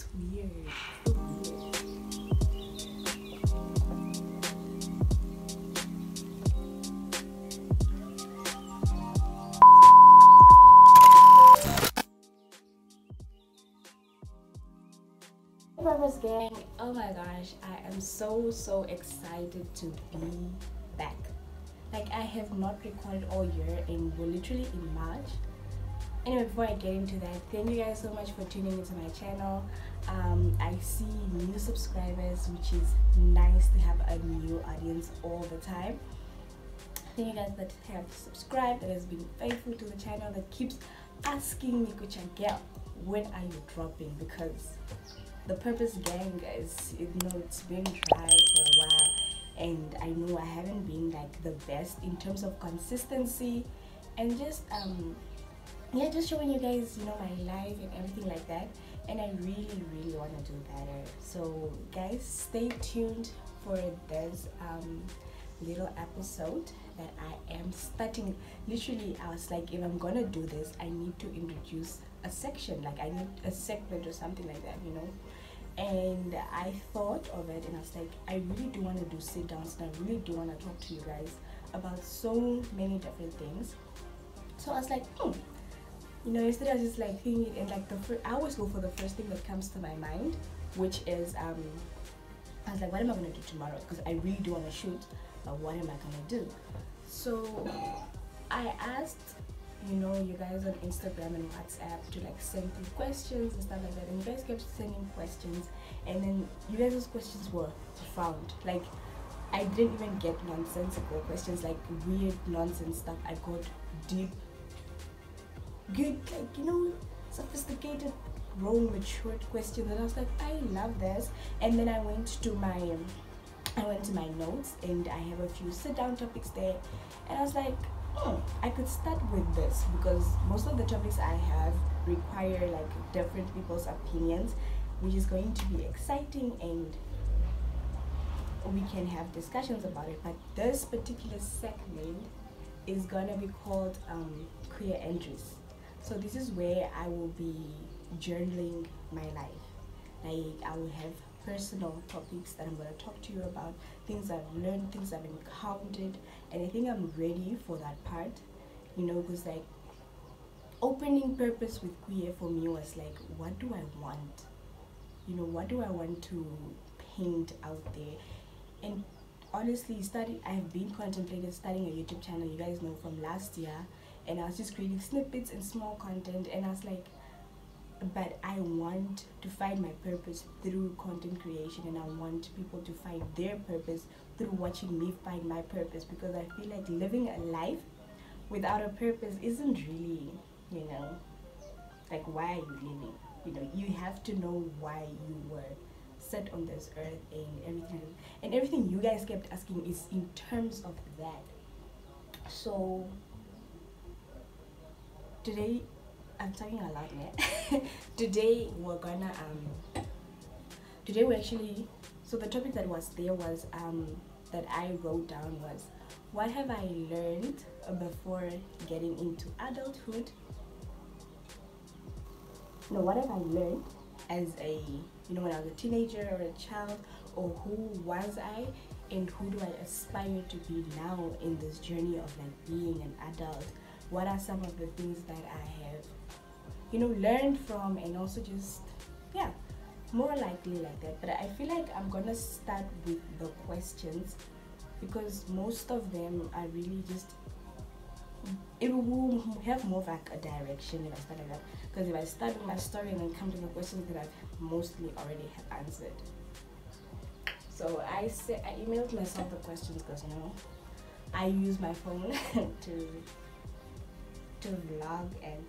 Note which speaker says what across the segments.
Speaker 1: It's weird. It's so weird. Purpose gang, oh my gosh, I am so excited to be back. Like, I have not recorded all year and we're literally in March. Anyway, before I get into that, thank you guys so much for tuning into my channel. I see new subscribers, which is nice to have a new audience all the time. Thank you guys that have subscribed, that has been faithful to the channel, that keeps asking me, Kuje girl, when are you dropping? Because the Purpose gang, guys, it's been dry for a while, and I know I haven't been like the best in terms of consistency and just yeah, just showing you guys, my life and everything like that. And I really want to do better. So guys, stay tuned for this little episode that I am starting. Literally, I was like, if I'm gonna do this, I need to introduce a section, like I need a segment or something like that, And I thought of it and I was like, I really do want to do sit downs and I really do want to talk to you guys about so many different things. So I was like, yesterday I was just like thinking, and like I always go for the first thing that comes to my mind, which is I was like, what am I gonna do tomorrow? Because I really do want to shoot, but what am I gonna do? So I asked you guys on Instagram and WhatsApp to like send through questions and stuff like that, and you guys kept sending questions, and then you guys' questions were profound. Like, I didn't even get nonsensical questions, like weird nonsense stuff. I got deep, good, like sophisticated, grown, matured questions, and I was like, I love this. And then I went to my notes, and I have a few sit down topics there, and I was like, I could start with this because most of the topics I have require like different people's opinions, which is going to be exciting and we can have discussions about it. But this particular segment is gonna be called queer entries. So this is where I will be journaling my life. Like, I will have personal topics that I'm going to talk to you about, things I've learned, things I've encountered, and I think I'm ready for that part, because like opening purpose with queer for me was like, what do I want? What do I want to paint out there? And honestly, I've been contemplating starting a YouTube channel, you guys know, from last year, and I was just creating snippets and small content, and I was like, but I want to find my purpose through content creation, and I want people to find their purpose through watching me find my purpose, because I feel like living a life without a purpose isn't really, like, why are you living? You have to know why you were set on this earth, and everything you guys kept asking is in terms of that. So today, I'm talking a lot, man. Today we're actually, so the topic that was there was that I wrote down was, what have I learned before getting into adulthood? No, what have I learned as when I was a teenager or a child, or who was I and who do I aspire to be now in this journey of like being an adult? What are some of the things that I have learned from, and also just, yeah, more likely like that. But I feel like I'm gonna start with the questions, because most of them are really just, it will have more of like a direction if I start like that, because if I start with my story and then come to the questions that I've mostly already have answered. So I emailed myself the questions because I use my phone to vlog, and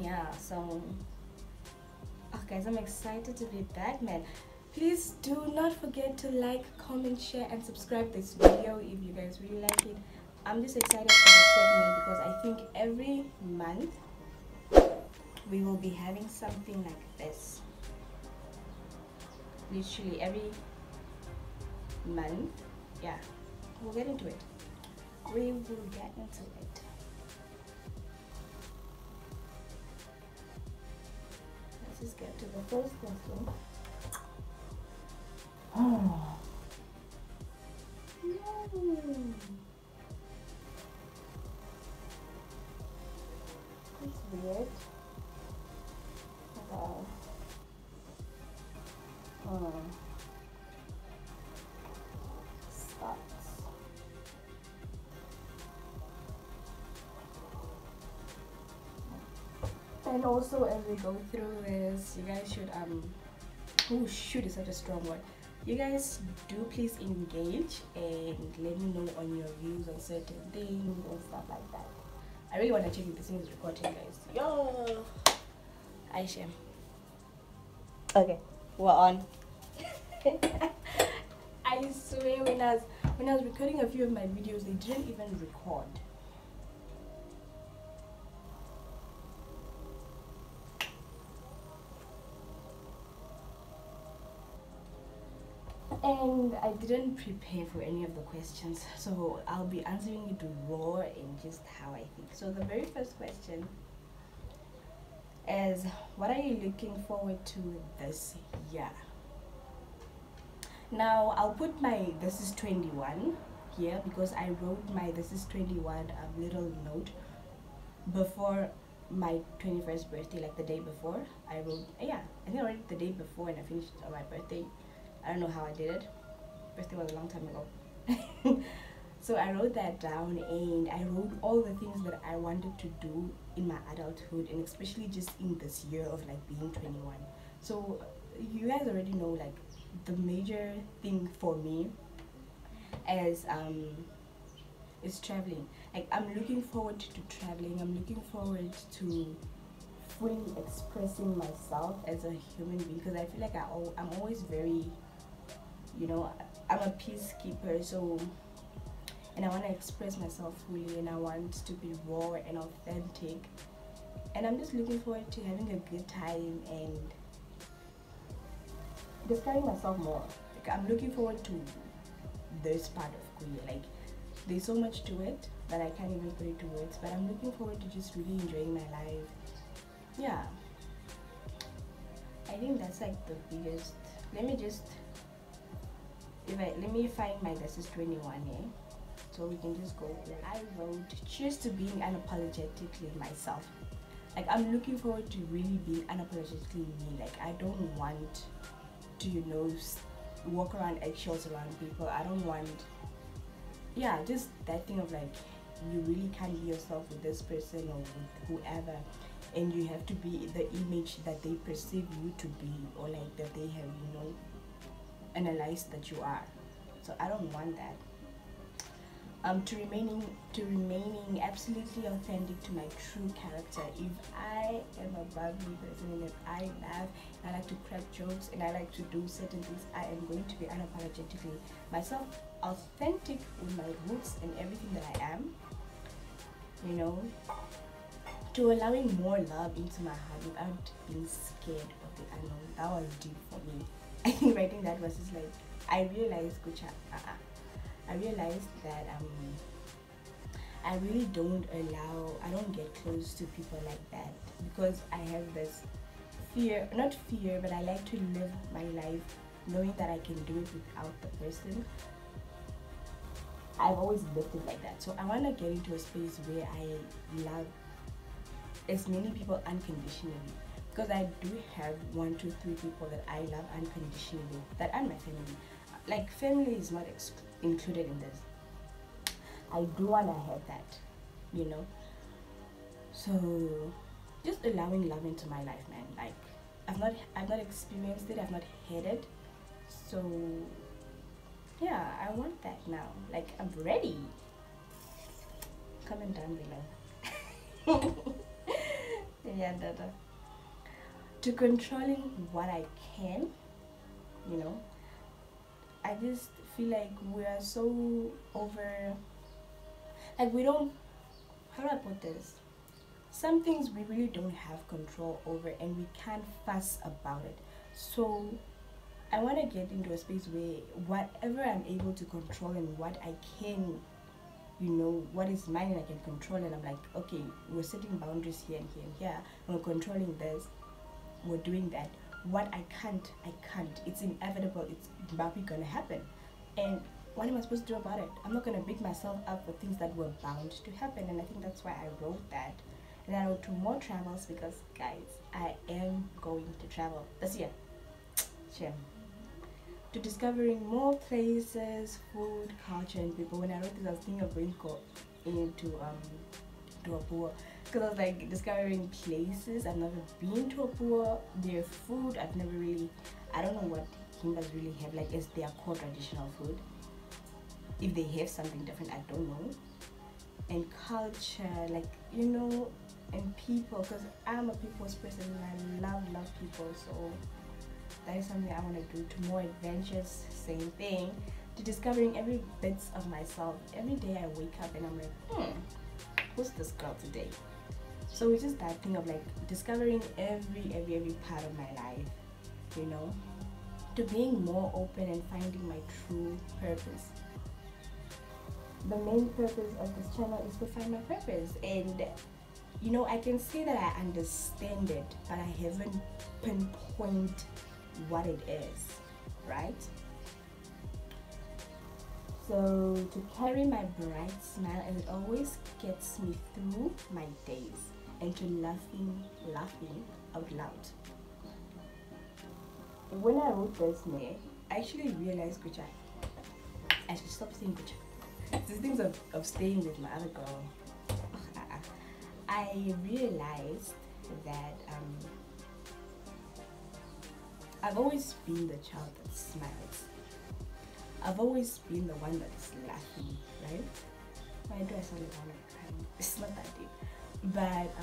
Speaker 1: yeah, so guys, I'm excited to be back, man. Please do not forget to like, comment, share, and subscribe this video if you guys really like it. I'm just excited for this segment because I think every month we will be having something like this. Literally every month. Yeah, we'll get into it. We will get into it. just get to the first question. Oh. No. It's weird. Okay. Starts. And also, as we go through this, you guys should oh shoot, is such a strong word. You guys do please engage and let me know on your views on certain things and stuff like that. I really want to check if this thing is recording, guys. Yo, Aisha. Okay, we're on. I swear, when I was recording a few of my videos, they didn't even record. And I didn't prepare for any of the questions, so I'll be answering it raw and just how I think. So the very first question is, what are you looking forward to this year? Now I'll put my this is 21 here because I wrote my this is 21 little note before my 21st birthday, like the day before. I wrote, yeah, I think I wrote it the day before and I finished on my birthday. I don't know how I did it. Birthday was a long time ago. So I wrote that down and I wrote all the things that I wanted to do in my adulthood, and especially just in this year of like being 21. So you guys already know, like, the major thing for me is traveling. Like, I'm looking forward to traveling. I'm looking forward to fully expressing myself as a human being, because I feel like I'm always very, you know, I'm a peacekeeper, so, and I want to express myself fully, and I want to be raw and authentic, and I'm just looking forward to having a good time and discovering myself more. Like, I'm looking forward to this part of Kuje. Like, there's so much to it that I can't even put into words, but I'm looking forward to just really enjoying my life. Yeah, I think that's like the biggest. Let me find my this is 21 here, so we can just go there. I wrote, cheers to being unapologetically myself. Like, I'm looking forward to really being unapologetically me. Like, I don't want to, you know, walk around eggshells around people. I don't want, yeah, just that thing of like, you really can't be yourself with this person or with whoever, and you have to be the image that they perceive you to be, or like that they have, you know, analyzed that you are. So I don't want that. To remaining absolutely authentic to my true character. If I am a bubbly person and if I laugh and I like to crack jokes and I like to do certain things, I am going to be unapologetically myself, authentic with my roots and everything that I am, you know, to allowing more love into my heart without being scared of the unknown. That was deep for me. I think writing that was just like, I realized, I realized that I really don't get close to people like that, because I have this fear, not fear, but I like to live my life knowing that I can do it without the person. I've always lived it like that, so I want to get into a space where I love as many people unconditionally, because I do have 1, 2, 3 people that I love unconditionally that are my family. Like, family is not included in this. I do want to have that, you know. So just allowing love into my life, man. Like, I've not experienced it, I've not had it, so yeah, I want that now. Like, I'm ready. Comment down below. Yeah, Dada. To controlling what I can, you know. I just feel like we are so over, like, we don't, how do I put this? Some things we really don't have control over and we can't fuss about it. So I want to get into a space where whatever I'm able to control and what I can, you know, what is mine and I can control, and I'm like, okay, we're setting boundaries here and here and here, and we're controlling this. we're doing that. What I can't, I can't. It's inevitable. It's probably gonna happen. And what am I supposed to do about it? I'm not gonna beat myself up for things that were bound to happen. And I think that's why I wrote that. And I wrote to more travels because, guys, I am going to travel this year. Shame. To discovering more places, food, culture, and people. When I wrote this, I was thinking of going into to Apua, because I was like discovering places. I've never been to Apua. Their food, I've never really. I don't know what Himbas really have like as their core traditional food. If they have something different, I don't know. And culture, like, you know, and people, because I'm a people's person and I love people. So that is something I want to do. To more adventures, same thing. To discovering every bits of myself. Every day I wake up and I'm like, who's this girl today? So it's just that thing of like discovering every part of my life, you know, to being more open and finding my true purpose. The main purpose of this channel is to find my purpose, and you know, I can say that I understand it, but I haven't pinpointed what it is, right? So to carry my bright smile, and it always gets me through my days, and to laughing out loud. When I wrote this name, I actually realized, Kuje, I should stop saying Kuje. These things of staying with my other girl. I realized that I've always been the child that smiles. I've always been the one that's laughing, right? Why do I sound like I'm crying? It's not that deep. But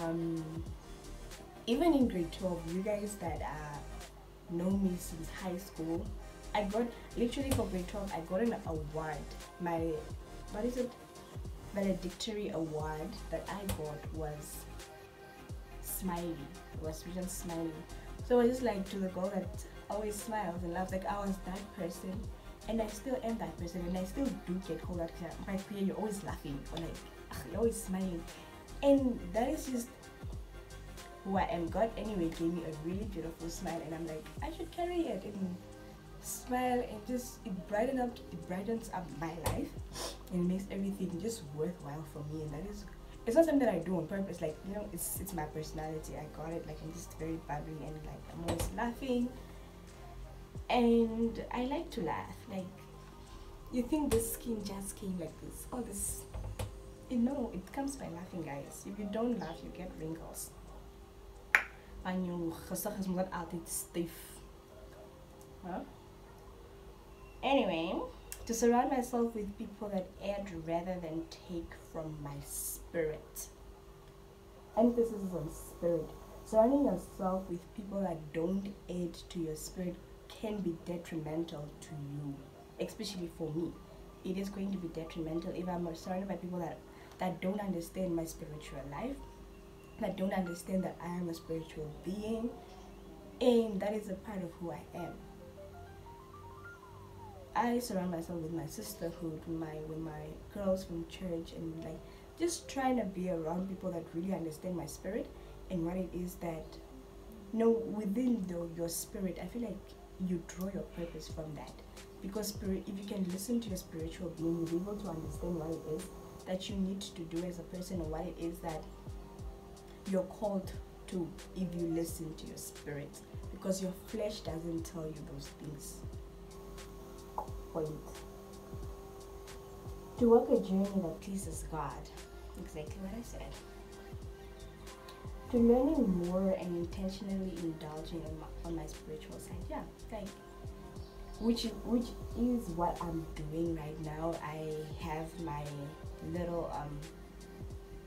Speaker 1: even in grade 12, you guys that know me since high school, I got, literally for grade 12, I got an award. My, what is it? Valedictory award that I got was smiley. It was written smiley. So I was just like, to the girl that always smiles and laughs, like I was that person, and I still am that person, and I still do get called out. My Priya, you're always laughing, or like you're always smiling, and that is just who I am. God anyway gave me a really beautiful smile, and I'm like, I should carry it and smile, and just it brightens up my life, and it makes everything just worthwhile for me. And that is, it's not something that I do on purpose, like, you know, it's my personality. I got it, like I'm just very bubbly, and like I'm always laughing, and I like to laugh. Like, you think the skin just came like this, all this, you know, it comes by laughing, guys. If you don't laugh, you get wrinkles and your gezicht is not altijd stiff. Huh? Anyway, to surround myself with people that add rather than take from my spirit. Emphasis is on spirit. Surrounding yourself with people that don't add to your spirit can be detrimental to you. Especially for me, it is going to be detrimental if I'm surrounded by people that don't understand my spiritual life, that don't understand that I am a spiritual being, and that is a part of who I am. I surround myself with my sisterhood, with my girls from church, and like just trying to be around people that really understand my spirit and what it is that, you know, within your spirit. I feel like you draw your purpose from that, because spirit, if you can listen to your spiritual being, you'll be able to understand what it is that you need to do as a person, or what it is that you're called to if you listen to your spirit, because your flesh doesn't tell you those things. Point. To walk a journey that pleases God, exactly what I said. To learning more and intentionally indulging on my spiritual side, yeah, like which is what I'm doing right now. I have my little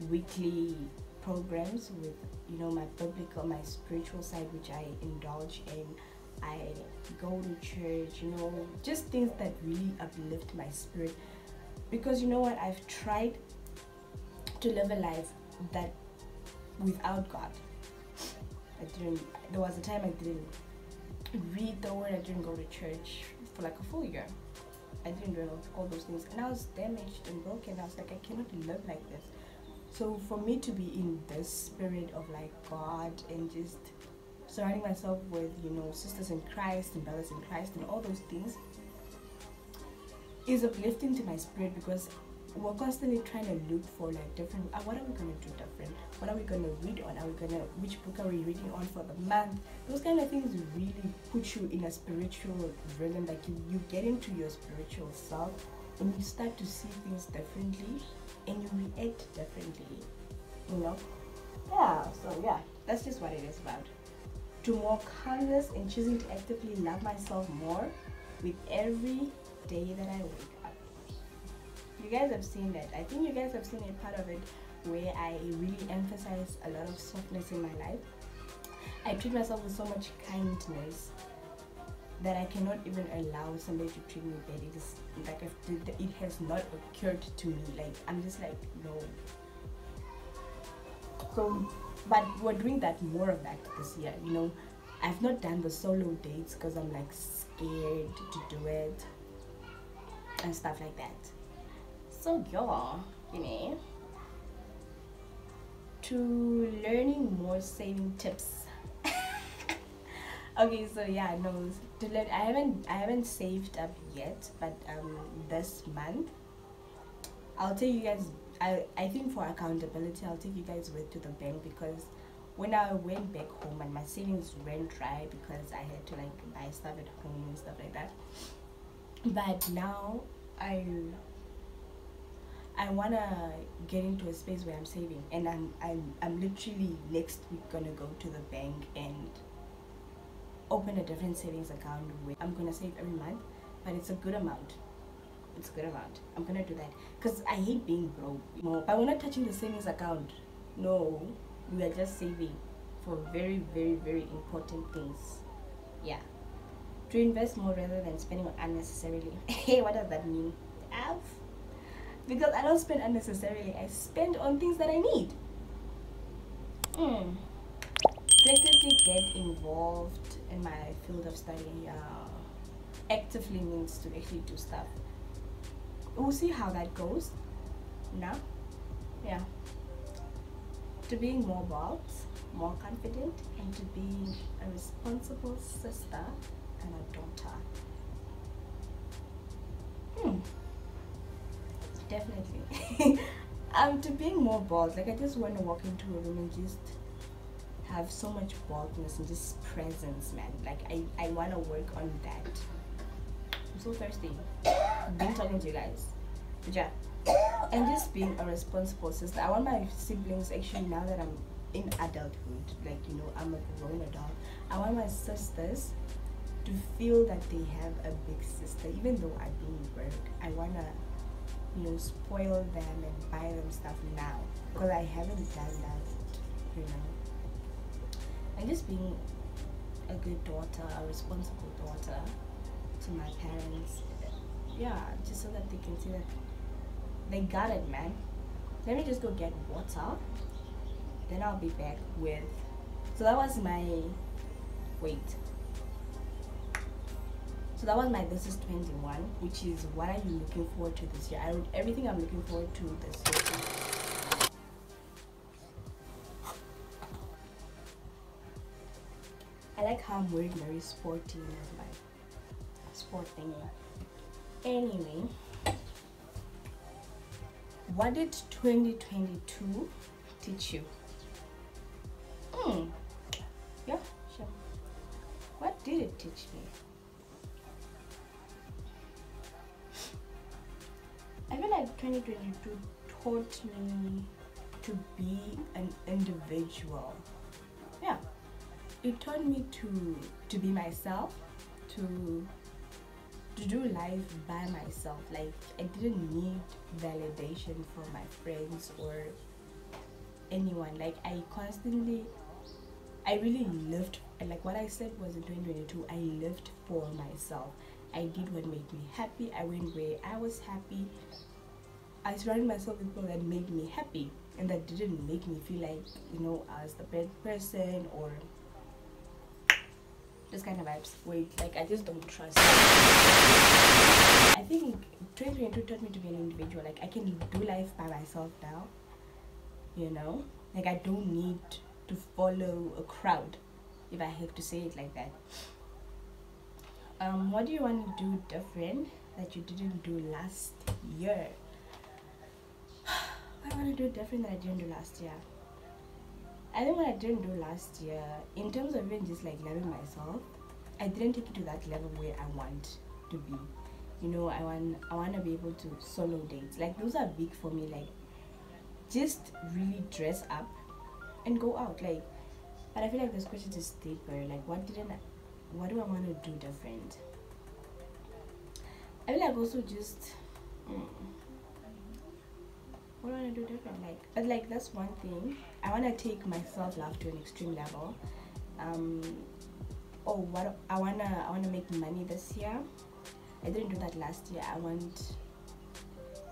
Speaker 1: weekly programs with, you know, my biblical, my spiritual side, which I indulge in. I go to church, you know, just things that really uplift my spirit, because you know what, I've tried to live a life that without God, there was a time I didn't read the word, I didn't go to church for like a full year, I didn't do all those things, and I was damaged and broken. I was like, I cannot live like this. So for me to be in this spirit of like God and just surrounding myself with, you know, sisters in Christ and brothers in Christ and all those things is uplifting to my spirit, because we're constantly trying to look for like different, what are we going to do different, what are we going to read on, which book are we reading on for the month. Those kind of things really put you in a spiritual rhythm, like you get into your spiritual self and you start to see things differently and you react differently, you know. Yeah, so yeah, that's just what it is about. To more calmness and choosing to actively love myself more with every day that I wake up. You guys have seen that. I think you guys have seen a part of it where I really emphasize a lot of softness in my life. I treat myself with so much kindness that I cannot even allow somebody to treat me bad. It is like it has not occurred to me. Like, I'm just like, no. So, but we're doing that, more of that this year, you know. I've not done the solo dates because I'm like scared to do it and stuff like that. So yeah, you know, to learning more saving tips. Okay, so yeah, no, to learn, I haven't saved up yet, but this month I'll tell you guys. I think for accountability, I'll take you guys with to the bank, because when I went back home and my savings ran dry because I had to like buy stuff at home and stuff like that. But now I wanna get into a space where I'm saving, and I'm literally next week gonna go to the bank and open a different savings account where I'm gonna save every month, but it's a good amount. It's a good amount. I'm gonna do that because I hate being broke. But we're not touching the savings account. No, we are just saving for very, very, very important things. Yeah. To invest more rather than spending unnecessarily. Hey, what does that mean? Because I don't spend unnecessarily. I spend on things that I need. To actively get involved in my field of study. Actively means to actually do stuff. We'll see how that goes. Now, yeah. To being more bold, more confident, and to being a responsible sister and a daughter. Definitely. To being more bold, like I just want to walk into a room and just have so much boldness and just presence, man. Like I want to work on that. I'm so thirsty. I've been talking to you guys. But yeah. And just being a responsible sister. I want my siblings, actually, now that I'm in adulthood, like, you know, I'm a grown adult, I want my sisters to feel that they have a big sister. Even though I don't work, I want to, you know, spoil them and buy them stuff now, because I haven't done that, you know. And just being a good daughter, a responsible daughter to my parents, yeah, just so that they can see that they got it, man. Let me just go get water, then I'll be back with, so that was my, so that was my This is 21, which is what are you looking forward to this year. I wrote everything I'm looking forward to this year. I like how I'm wearing very sporty with my sport thingy. Anyway, what did 2022 teach you? Yeah, sure. What did it teach me? I feel like 2022 taught me to be an individual. Yeah. It taught me to be myself, to do life by myself. Like, I didn't need validation from my friends or anyone. Like, I really lived, like what I said was in 2022, I lived for myself. I did what made me happy. I went where I was happy. I surrounded myself with people that made me happy and that didn't make me feel like, you know, I was the bad person or this kind of vibes. Like, I just don't trust. I think 2022 taught me to be an individual. Like, I can do life by myself now, you know? Like, I don't need to follow a crowd. if I have to say it like that. What do you want to do different that you didn't do last year? What I want to do different that I didn't do last year? I think what I didn't do last year, in terms of even just like loving myself, I didn't take it to that level where I want to be. You know, I want to be able to solo dates. Like, those are big for me. Like, just really dress up and go out. Like, but I feel like this question is deeper. Like, what do I want to do different? I feel like also just what do I want to do different? Like, but like, that's one thing. I want to take my self-love to an extreme level. What I wanna make money this year. I didn't do that last year. I want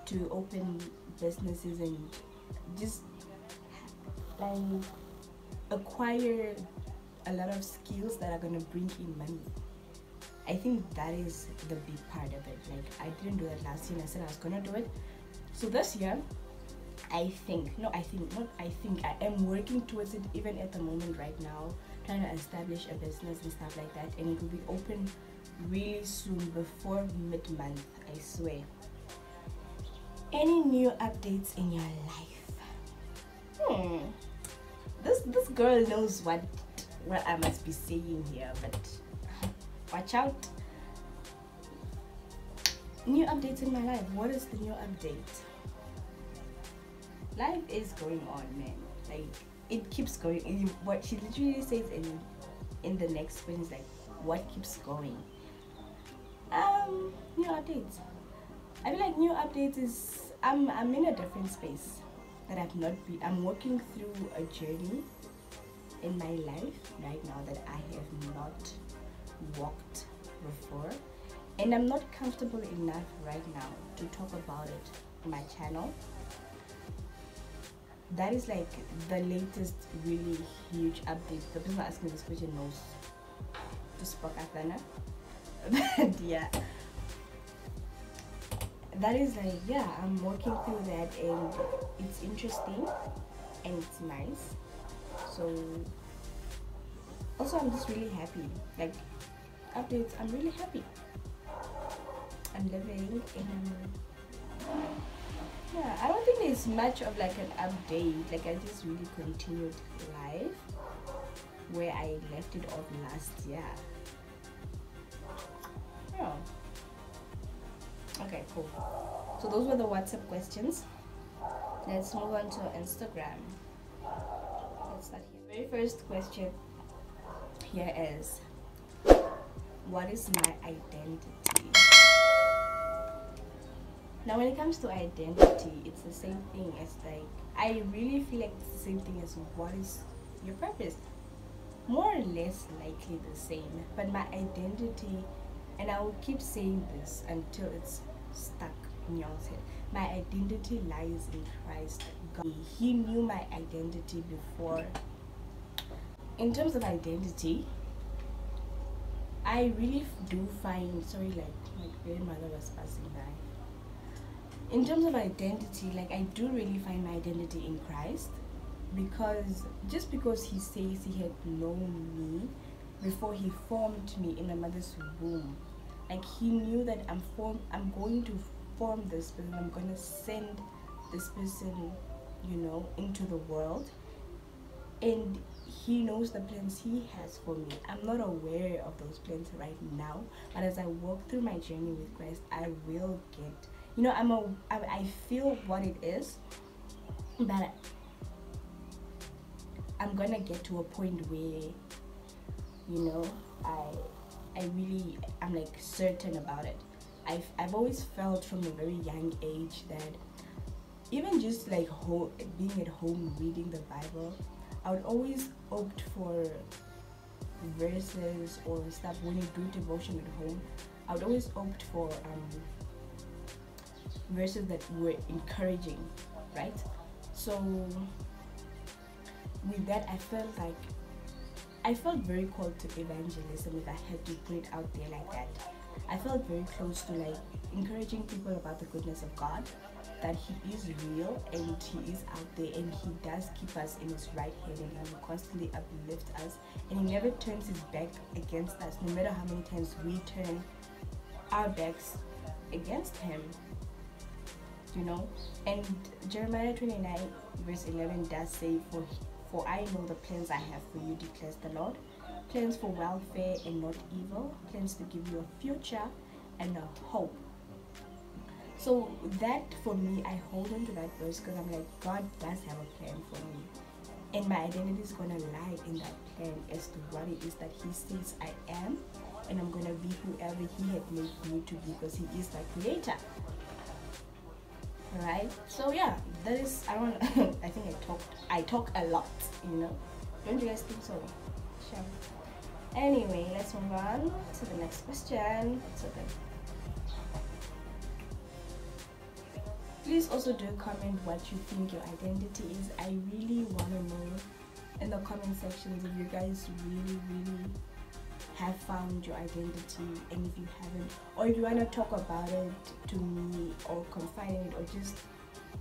Speaker 1: to open businesses and just like acquire a lot of skills that are gonna bring in money. I think that is the big part of it. Like, I didn't do that last year and I said I was gonna do it. So this year, I am working towards it even at the moment right now, trying to establish a business and stuff like that, and it will be open really soon, before mid-month, I swear. Any new updates in your life? This girl knows what I must be saying here, but watch out. New updates in my life. What is the new update? Life is going on, man. Like, it keeps going. What she literally says in the next one is like, what keeps going? New updates. I feel like new updates is I'm in a different space that I'm working through a journey in my life right now that I have not walked before, and I'm not comfortable enough right now to talk about it on my channel. That is like the latest really huge update. The person asking this question knows to spoke Athana. But yeah, that is like, yeah, I'm working through that, and it's interesting and it's nice. So also, I'm just really happy. Like, updates, I'm really happy. I'm living in, yeah, I don't think there's much of like an update. Like, I just really continued life where I left it off last year. Yeah. Okay, cool. So those were the WhatsApp questions. Let's move on to Instagram. Let's start here. Very first question here is, what is my identity? Now, when it comes to identity, it's the same thing as like, I really feel like it's the same thing as what is your purpose. More or less likely the same, but my identity, and I will keep saying this until it's stuck in your head, my identity lies in Christ. God, He knew my identity before. In terms of identity, I really do find, sorry, like my grandmother was passing by. In terms of identity, like, I do really find my identity in Christ, because just because He says He had known me before He formed me in my mother's womb, like, He knew that I'm going to form this person, I'm going to send this person, you know, into the world, and He knows the plans He has for me. I'm not aware of those plans right now, but as I walk through my journey with Christ, I will get, you know, I feel what it is, but I'm gonna get to a point where, you know, I'm like certain about it. I've always felt from a very young age that even just like being at home reading the Bible, I would always opt for verses or stuff. When you do devotion at home, I would always opt for verses that were encouraging, right? So with that, I felt very called to evangelism, if I had to put it out there like that. I felt very close to like encouraging people about the goodness of God, that he is real and he is out there and he does keep us in his right hand and he will constantly uplift us and he never turns his back against us, no matter how many times we turn our backs against him, you know. And Jeremiah 29 verse 11 does say, for I know the plans I have for you, declares the Lord, plans for welfare and not evil, plans to give you a future and a hope. So that, for me, I hold on to that verse because I'm like, God does have a plan for me, and my identity is gonna lie in that plan as to what it is that he says I am, and I'm gonna be whoever he had made me to be because he is my creator. Alright, so yeah, that is, I don't I think I talk a lot, you know. Don't you guys think so? Sure. Anyway, let's move on to the next question. So then, please also do comment what you think your identity is. I really want to know in the comment sections if you guys really have found your identity, and if you haven't, or if you want to talk about it to me or confide in it, or just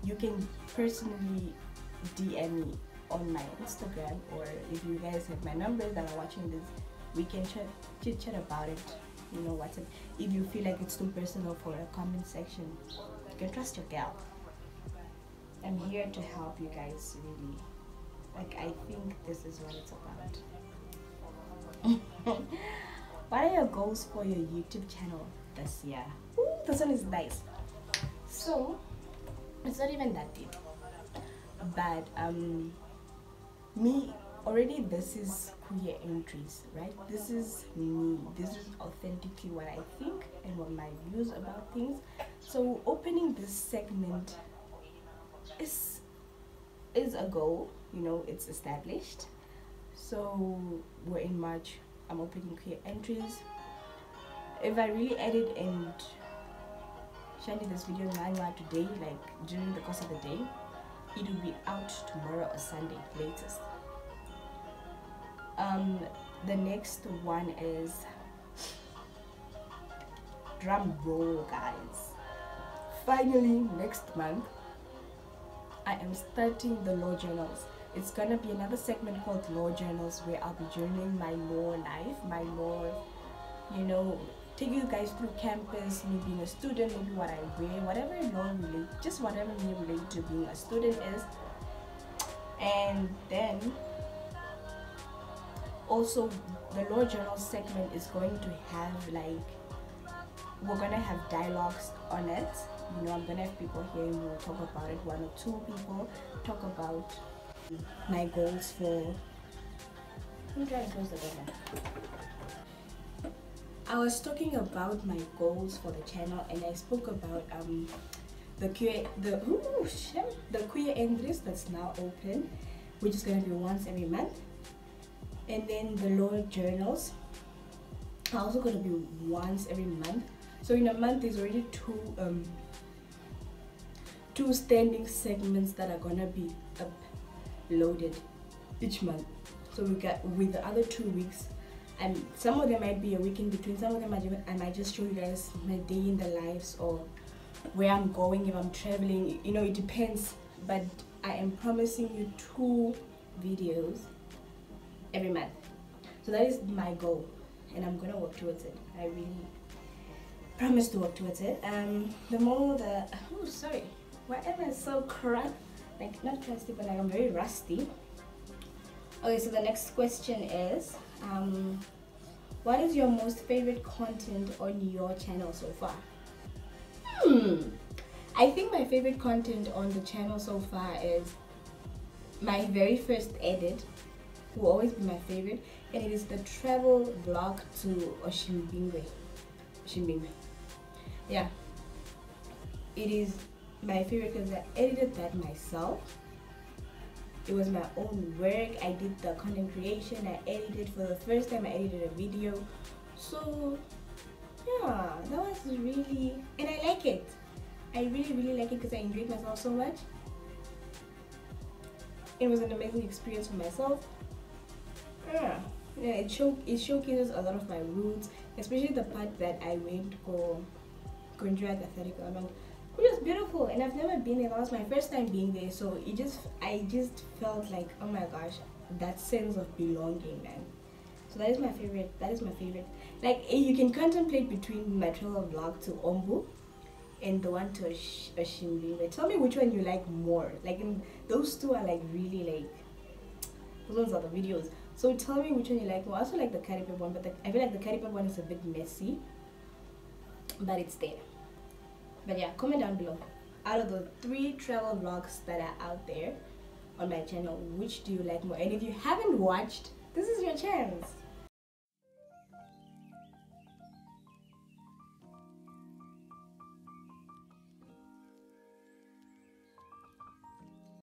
Speaker 1: you can personally DM me on my Instagram, or if you guys have my numbers that are watching this, we can chit chat about it, you know, WhatsApp. If you feel like it's too personal for a comment section, you can trust your gal. I'm here to help you guys, really. Like, I think this is what it's about. What are your goals for your YouTube channel this year? Ooh, this one is nice. So it's not even that deep, but me already, this is queer entries, right? This is me, this is authentically what I think and what my views about things. So opening this segment is a goal, you know, it's established. So we're in March, I'm opening queer entries. If I really edit and share this video now today, like during the course of the day, it will be out tomorrow or Sunday latest. The next one is, drum roll guys, finally next month I am starting the law journals. It's gonna be another segment called Law Journals, where I'll be journaling my law life, my law, you know, take you guys through campus, me being a student, maybe what I wear, whatever law relate, just whatever me relate to being a student is. And then also the law journal segment is going to have, like, we're gonna have dialogues on it. You know, I'm gonna have people here and we'll talk about it. 1 or 2 people talk about my goals for. I'm trying to close the door. I was talking about my goals for the channel, and I spoke about the queer entries that's now open, which is gonna be once every month, and then the law journals are also gonna be once every month. So in a month, there's already two standing segments that are gonna be uploaded each month. So we got, with the other 2 weeks, and some of them might be a week in between, some of them I might just show you guys my day in the lives or where I'm going, if I'm traveling, you know, it depends. But I am promising you 2 videos every month. So that is my goal, and I'm gonna work towards it. I really promise to work towards it. Why am I so crap? Like, not crusty, but like I'm very rusty. Okay, so the next question is, what is your most favorite content on your channel so far? I think my favorite content on the channel so far is my very first edit, will always be my favorite, and it is the travel vlog to Oshimbingwe. Yeah, it is my favorite because I edited that myself. It was my own work. I did the content creation, I edited for the first time, I edited a video. So yeah, that was really, and I like it. I really like it because I enjoyed myself so much. It was an amazing experience for myself. Yeah, it showcases a lot of my roots, especially the part that I went for Kuje Which was beautiful, and I've never been there. That was my first time being there, so I just felt like, oh my gosh, that sense of belonging, man. So that is my favorite. That is my favorite. Like, you can contemplate between my travel vlog to Ombu and the one to Oshimbi. Tell me which one you like more. Like, those two are like really like, those ones are the videos. So tell me which one you like more. I also like the Karipep one, but I feel like the Karipep one is a bit messy, but it's there. But yeah, comment down below. Out of the 3 travel vlogs that are out there on my channel, which do you like more? And if you haven't watched, this is your chance.